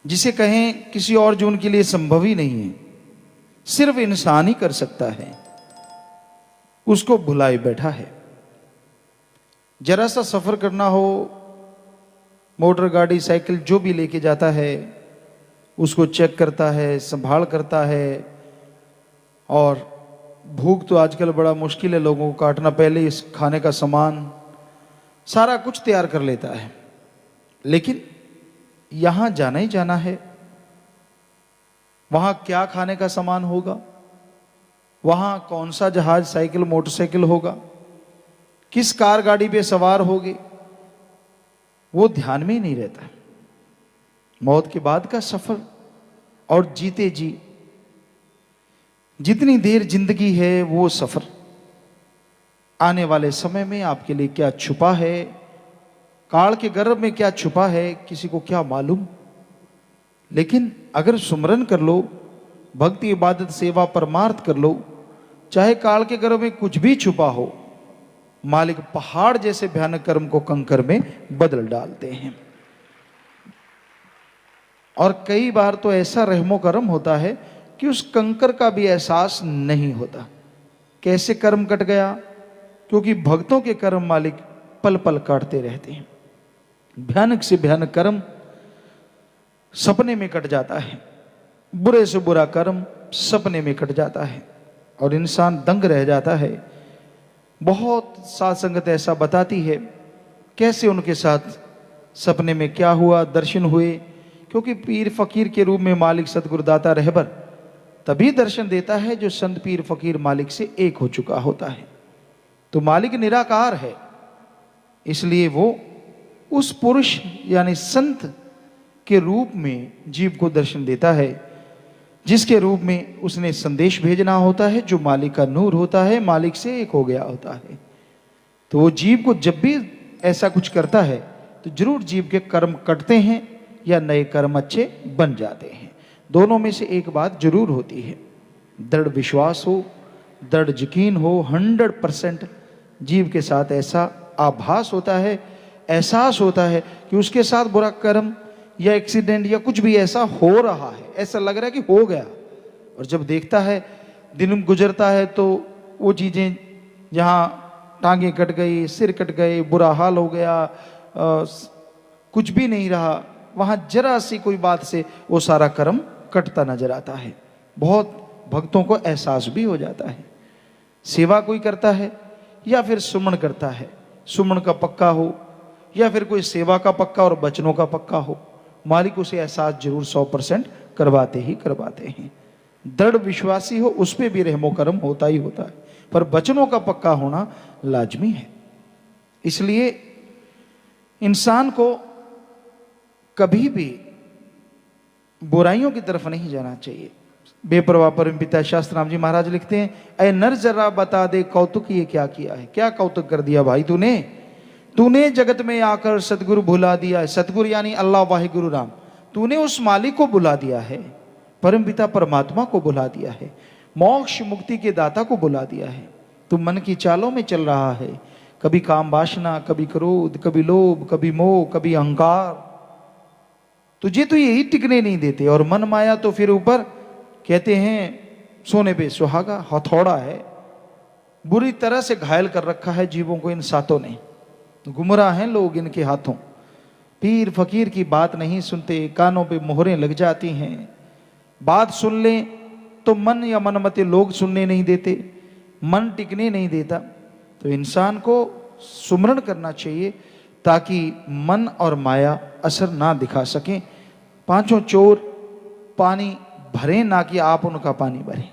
जिसे कहें किसी और जून के लिए संभव ही नहीं है, सिर्फ इंसान ही कर सकता है, उसको भुलाए बैठा है। जरा सा सफर करना हो, मोटर गाड़ी साइकिल जो भी लेके जाता है उसको चेक करता है, संभाल करता है। और भूख तो आजकल बड़ा मुश्किल है लोगों को काटना, पहले इस खाने का सामान सारा कुछ तैयार कर लेता है। लेकिन यहां जाना ही जाना है, वहां क्या खाने का सामान होगा, वहां कौन सा जहाज साइकिल मोटरसाइकिल होगा, किस कार गाड़ी पे सवार होगे, वो ध्यान में ही नहीं रहता। मौत के बाद का सफर और जीते जी जितनी देर जिंदगी है वो सफर, आने वाले समय में आपके लिए क्या छुपा है, काल के गर्भ में क्या छुपा है, किसी को क्या मालूम। लेकिन अगर सुमरन कर लो, भक्ति इबादत सेवा परमार्थ कर लो, चाहे काल के गर्भ में कुछ भी छुपा हो, मालिक पहाड़ जैसे भयानक कर्म को कंकर में बदल डालते हैं। और कई बार तो ऐसा रहमो कर्म होता है कि उस कंकर का भी एहसास नहीं होता। कैसे कर्म कट गया? क्योंकि भक्तों के कर्म मालिक पल पल काटते रहते हैं। भयानक से भयानक कर्म सपने में कट जाता है, बुरे से बुरा कर्म सपने में कट जाता है और इंसान दंग रह जाता है। बहुत साथ संगत ऐसा बताती है कैसे उनके साथ सपने में क्या हुआ, दर्शन हुए। क्योंकि पीर फकीर के रूप में मालिक सतगुरुदाता रहबर तभी दर्शन देता है जो संत पीर फकीर मालिक से एक हो चुका होता है। तो मालिक निराकार है, इसलिए वो उस पुरुष यानी संत के रूप में जीव को दर्शन देता है, जिसके रूप में उसने संदेश भेजना होता है, जो मालिक का नूर होता है, मालिक से एक हो गया होता है। तो वो जीव को जब भी ऐसा कुछ करता है तो जरूर जीव के कर्म कटते हैं या नए कर्म अच्छे बन जाते हैं। दोनों में से एक बात जरूर होती है, दृढ़ विश्वास हो, दृढ़ यकीन हो, 100% जीव के साथ ऐसा आभास होता है, एहसास होता है कि उसके साथ बुरा कर्म या एक्सीडेंट या कुछ भी ऐसा हो रहा है, ऐसा लग रहा है कि हो गया। और जब देखता है, दिन गुजरता है, तो वो चीज़ें जहाँ टांगे कट गई, सिर कट गए, बुरा हाल हो गया, कुछ भी नहीं रहा, वहाँ जरा सी कोई बात से वो सारा कर्म कटता नजर आता है। बहुत भक्तों को एहसास भी हो जाता है। सेवा कोई करता है या फिर सुमन करता है, सुमन का पक्का हो या फिर कोई सेवा का पक्का और बचनों का पक्का हो, मालिक उसे एहसास जरूर 100% करवाते ही करवाते हैं। दृढ़ विश्वासी हो उस पर भी रहमो करम होता ही होता है, पर बचनों का पक्का होना लाजमी है। इसलिए इंसान को कभी भी बुराइयों की तरफ नहीं जाना चाहिए। बेपरवाह परम पिता शास्त्र राम जी महाराज लिखते हैं, अरे नर जरा बता दे कौतुक ये क्या किया है, क्या कौतुक कर दिया भाई तूने, तूने जगत में आकर सतगुरु भुला दिया है। सतगुरु यानी अल्लाह वाहिगुरु राम, तूने उस मालिक को बुला दिया है, परम पिता परमात्मा को बुला दिया है, मोक्ष मुक्ति के दाता को बुला दिया है। तू मन की चालों में चल रहा है, कभी काम वासना, कभी क्रोध, कभी लोभ, कभी मोह, कभी अहंकार, तुझे तो यही टिकने नहीं देते। और मन माया तो फिर ऊपर कहते हैं सोने पे सुहागा, हथौड़ा है, बुरी तरह से घायल कर रखा है जीवों को इन सातों ने। गुमराह हैं लोग इनके हाथों, पीर फकीर की बात नहीं सुनते, कानों पे मोहरें लग जाती हैं, बात सुन लें तो मन या मनमते लोग सुनने नहीं देते, मन टिकने नहीं देता। तो इंसान को सुमरण करना चाहिए ताकि मन और माया असर ना दिखा सकें। पांचों चोर पानी भरें ना कि आप उनका पानी भरें।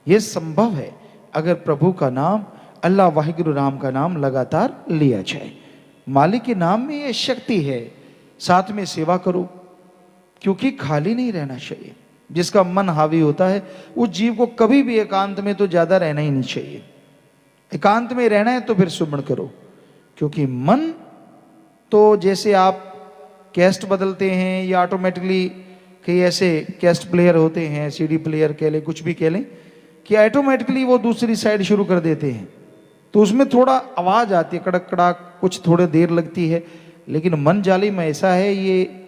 यह संभव है अगर प्रभु का नाम, अल्लाह वाहिगुरु राम का नाम लगातार लिया जाए। मालिक के नाम में ये शक्ति है। साथ में सेवा करो, क्योंकि खाली नहीं रहना चाहिए। जिसका मन हावी होता है उस जीव को कभी भी एकांत में तो ज्यादा रहना ही नहीं चाहिए। एकांत में रहना है तो फिर सुमरण करो, क्योंकि मन तो जैसे आप कैस्ट बदलते हैं या ऑटोमेटिकली कई ऐसे कैस्ट प्लेयर होते हैं, सीडी प्लेयर कह लें, कुछ भी कह लें, कि ऑटोमेटिकली वो दूसरी साइड शुरू कर देते हैं, तो उसमें थोड़ा आवाज आती है, कड़क कड़ाक, कुछ थोड़ी देर लगती है। लेकिन मन जालिम ऐसा है, ये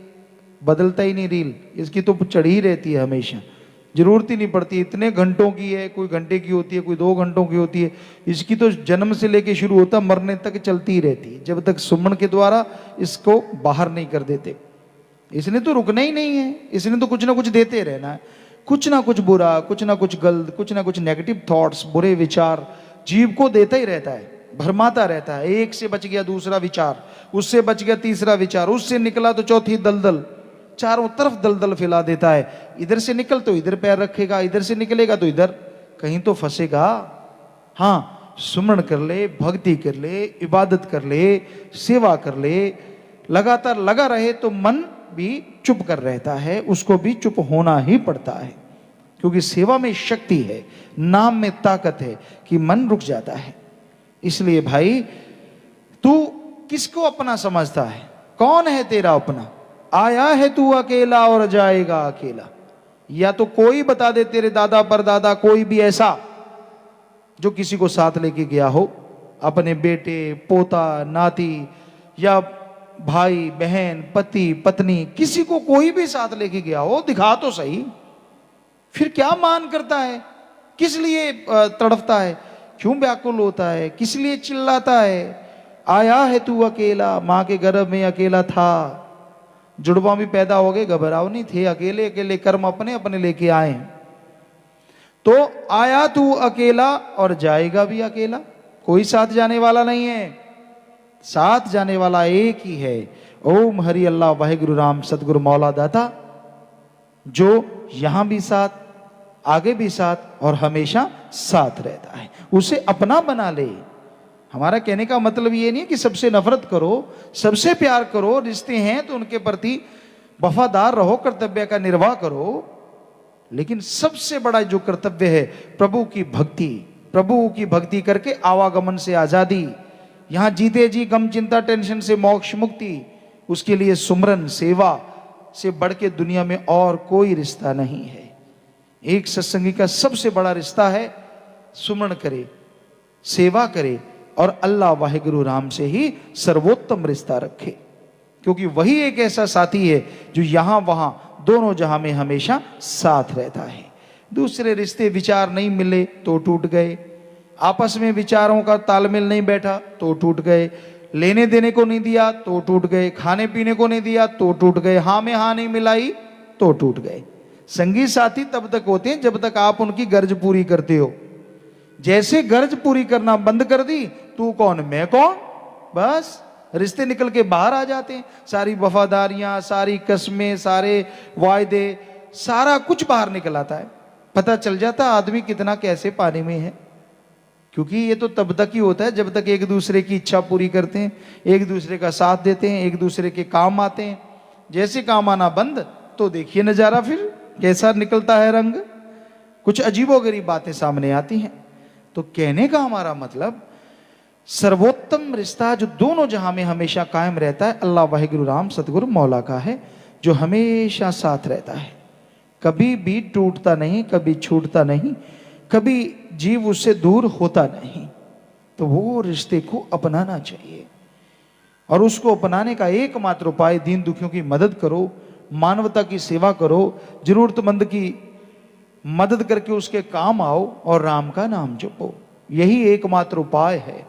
बदलता ही नहीं रील, इसकी तो चढ़ी ही रहती है हमेशा, जरूरत ही नहीं पड़ती। इतने घंटों की है, कोई घंटे की होती है, कोई 2 घंटों की होती है, इसकी तो जन्म से लेके शुरू होता मरने तक चलती ही रहती है, जब तक सुमन के द्वारा इसको बाहर नहीं कर देते। इसने तो रुकना ही नहीं है, इसने तो कुछ ना कुछ देते रहना है, कुछ ना कुछ बुरा, कुछ ना कुछ गलत, कुछ ना कुछ नेगेटिव थॉट्स, बुरे विचार जीव को देता ही रहता है, भरमाता रहता है। एक से बच गया दूसरा विचार, उससे बच गया तीसरा विचार, उससे निकला तो चौथी दलदल, चारों तरफ दलदल फैला देता है। इधर से निकल तो इधर पैर रखेगा, इधर से निकलेगा तो इधर, कहीं तो फंसेगा। हाँ, सुमरण कर ले, भक्ति कर ले, इबादत कर ले, सेवा कर ले, लगातार लगा रहे तो मन भी चुप कर रहता है, उसको भी चुप होना ही पड़ता है, क्योंकि सेवा में शक्ति है, नाम में ताकत है कि मन रुक जाता है। इसलिए भाई, तू किसको अपना समझता है? कौन है तेरा अपना? आया है तू अकेला और जाएगा अकेला। या तो कोई बता दे, तेरे दादा परदादा कोई भी ऐसा जो किसी को साथ लेके गया हो, अपने बेटे, पोता, नाती या भाई बहन, पति पत्नी, किसी को कोई भी साथ लेके गया हो, दिखा तो सही। फिर क्या मान करता है? किस लिए तड़फता है? क्यों व्याकुल होता है? किस लिए चिल्लाता है? आया है तू अकेला, मां के गर्भ में अकेला था, जुड़वा भी पैदा हो गए, घबराओ नहीं, थे अकेले अकेले, कर्म अपने अपने लेके आए। तो आया तू अकेला और जाएगा भी अकेला, कोई साथ जाने वाला नहीं है, साथ जाने वाला एक ही है। ओम हरि अल्लाह वाहिगुरु राम सतगुरु मौला दाता, जो यहां भी साथ, आगे भी साथ और हमेशा साथ रहता है, उसे अपना बना ले। हमारा कहने का मतलब ये नहीं है कि सबसे नफरत करो, सबसे प्यार करो, रिश्ते हैं तो उनके प्रति वफादार रहो, कर्तव्य का निर्वाह करो, लेकिन सबसे बड़ा जो कर्तव्य है प्रभु की भक्ति, प्रभु की भक्ति करके आवागमन से आजादी, यहां जीते जी गम चिंता टेंशन से मोक्ष मुक्ति, उसके लिए सुमरन सेवा से बढ़ के दुनिया में और कोई रिश्ता नहीं है। एक सत्संगी का सबसे बड़ा रिश्ता है सुमरण करे, सेवा करे और अल्लाह वाहिगुरु राम से ही सर्वोत्तम रिश्ता रखे, क्योंकि वही एक ऐसा साथी है जो यहां वहां दोनों जहां में हमेशा साथ रहता है। दूसरे रिश्ते विचार नहीं मिले तो टूट गए, आपस में विचारों का तालमेल नहीं बैठा तो टूट गए, लेने देने को नहीं दिया तो टूट गए, खाने पीने को नहीं दिया तो टूट गए, हाँ में हाँ नहीं मिलाई तो टूट गए। संगी साथी तब तक होते हैं जब तक आप उनकी गर्ज पूरी करते हो। जैसे गर्ज पूरी करना बंद कर दी, तू कौन मैं कौन, बस रिश्ते निकल के बाहर आ जाते हैं। सारी वफादारियां, सारी कस्में, सारे वायदे, सारा कुछ बाहर निकल आता है। पता चल जाता आदमी कितना कैसे पानी में है, क्योंकि ये तो तब तक ही होता है जब तक एक दूसरे की इच्छा पूरी करते हैं, एक दूसरे का साथ देते हैं, एक दूसरे के काम आते हैं। जैसे काम आना बंद तो देखिए नजारा फिर कैसा निकलता है रंग, कुछ अजीबोगरीब बातें सामने आती हैं। तो कहने का हमारा मतलब सर्वोत्तम रिश्ता जो दोनों जहां में हमेशा कायम रहता है अल्लाह वाहिगुरु राम सतगुरु मौला का है, जो हमेशा साथ रहता है, कभी भी टूटता नहीं, कभी छूटता नहीं, कभी जीव उससे दूर होता नहीं। तो वो रिश्ते को अपनाना चाहिए, और उसको अपनाने का एकमात्र उपाय दीन दुखियों की मदद करो, मानवता की सेवा करो, जरूरतमंद की मदद करके उसके काम आओ और राम का नाम जपो। यही एकमात्र उपाय है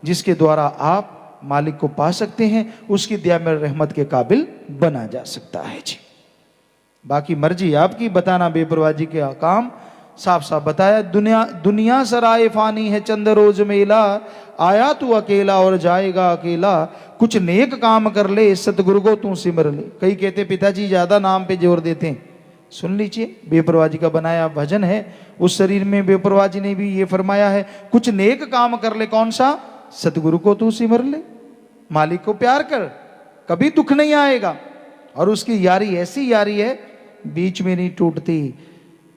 जिसके द्वारा आप मालिक को पा सकते हैं, उसकी दया में रहमत के काबिल बना जा सकता है जी। बाकी मर्जी आपकी, बताना बेपरवाही के काम साफ साफ बताया। दुनिया सराय फानी है, चंद रोज मेला, आया तू अकेला और जाएगा अकेला, कुछ नेक काम कर ले, सतगुरु को तू सिमर ले। कई कहते पिताजी ज्यादा नाम पे जोर देते हैं, सुन लीजिए, बेपरवाही का बनाया भजन है, उस शरीर में बेपरवाही ने भी ये फरमाया है, कुछ नेक काम कर ले। कौन सा? सतगुरु को तू सिमर ले, मालिक को प्यार कर, कभी दुख नहीं आएगा। और उसकी यारी ऐसी यारी है बीच में नहीं टूटती।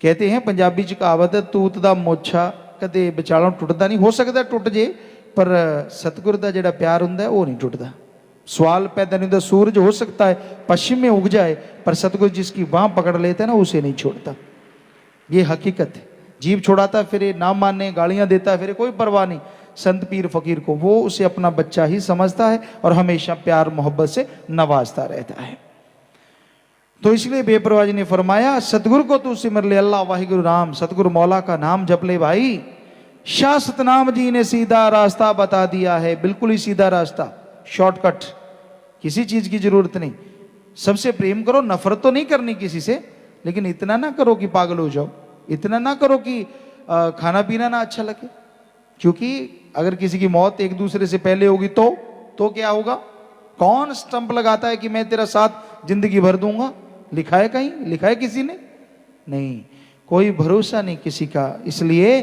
कहते हैं पंजाबी च कहावत है, तूत दा मोछा कदे विचालों टुटदा नहीं। हो सकता टुट जे, पर सतगुरु दा जेड़ा प्यार हुंदा है वो नहीं टुटदा। सवाल पैदा नहीं होता, सूरज हो सकता है पश्चिम में उग जाए, पर सतगुरु जिसकी बांह पकड़ लेता है ना, उसे नहीं छोड़ता। ये हकीकत है। जीव छोड़ाता फिर ना माने, गालियां देता फिर, कोई परवाह नहीं। संत पीर फकीर को वो उसे अपना बच्चा ही समझता है और हमेशा प्यार मोहब्बत से नवाजता रहता है। तो इसलिए बेपरवाह जी ने फरमाया सतगुरु को तू सिमर ले, अल्लाह वाहिगुरु राम, सतगुरु मौला का नाम जप ले भाई। शाह सतनाम जी ने सीधा रास्ता बता दिया है, बिल्कुल ही सीधा रास्ता, शॉर्टकट, किसी चीज की जरूरत नहीं। सबसे प्रेम करो, नफरत तो नहीं करनी किसी से, लेकिन इतना ना करो कि पागल हो जाओ, इतना ना करो कि खाना पीना ना अच्छा लगे, क्योंकि अगर किसी की मौत एक दूसरे से पहले होगी तो क्या होगा? कौन स्टंप लगाता है कि मैं तेरा साथ जिंदगी भर दूंगा? लिखा है कहीं? लिखा है किसी ने? नहीं, कोई भरोसा नहीं किसी का। इसलिए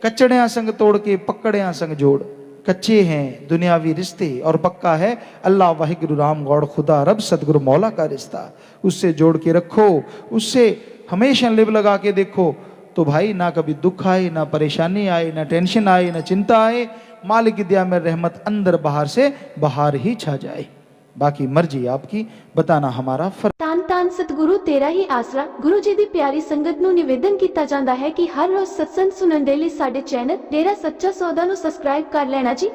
कचड़ियां संग तोड़ के पकड़ियां संग जोड़, कच्चे हैं दुनियावी रिश्ते और पक्का है अल्लाह वाहिगुरु राम गौड़ खुदा रब सतगुरु मौला का रिश्ता। उससे जोड़ के रखो, उससे हमेशा लिव लगा के देखो, तो भाई ना कभी दुख आए, ना परेशानी आए, ना टेंशन आए, ना चिंता आए। मालिक की दया में रहमत अंदर बाहर से बाहर ही छा जाए। बाकी मर्जी आपकी, बताना हमारा फर्ज। ਧੰਨ ਧੰਨ ਸਤਿਗੁਰੂ ਤੇਰਾ ਹੀ ਆਸਰਾ। ਗੁਰੂ ਜੀ ਦੀ ਪਿਆਰੀ ਸੰਗਤ ਨੂੰ ਨਿਵੇਦਨ ਕੀਤਾ ਜਾਂਦਾ ਹੈ ਕਿ ਹਰ ਰੋਜ਼ ਸਤਸੰਗ ਸੁਣਨ ਦੇ ਲਈ ਸਾਡੇ ਚੈਨਲ ਡੇਰਾ ਸੱਚਾ ਸੌਦਾ ਨੂੰ ਸਬਸਕ੍ਰਾਈਬ ਕਰ ਲੈਣਾ ਜੀ।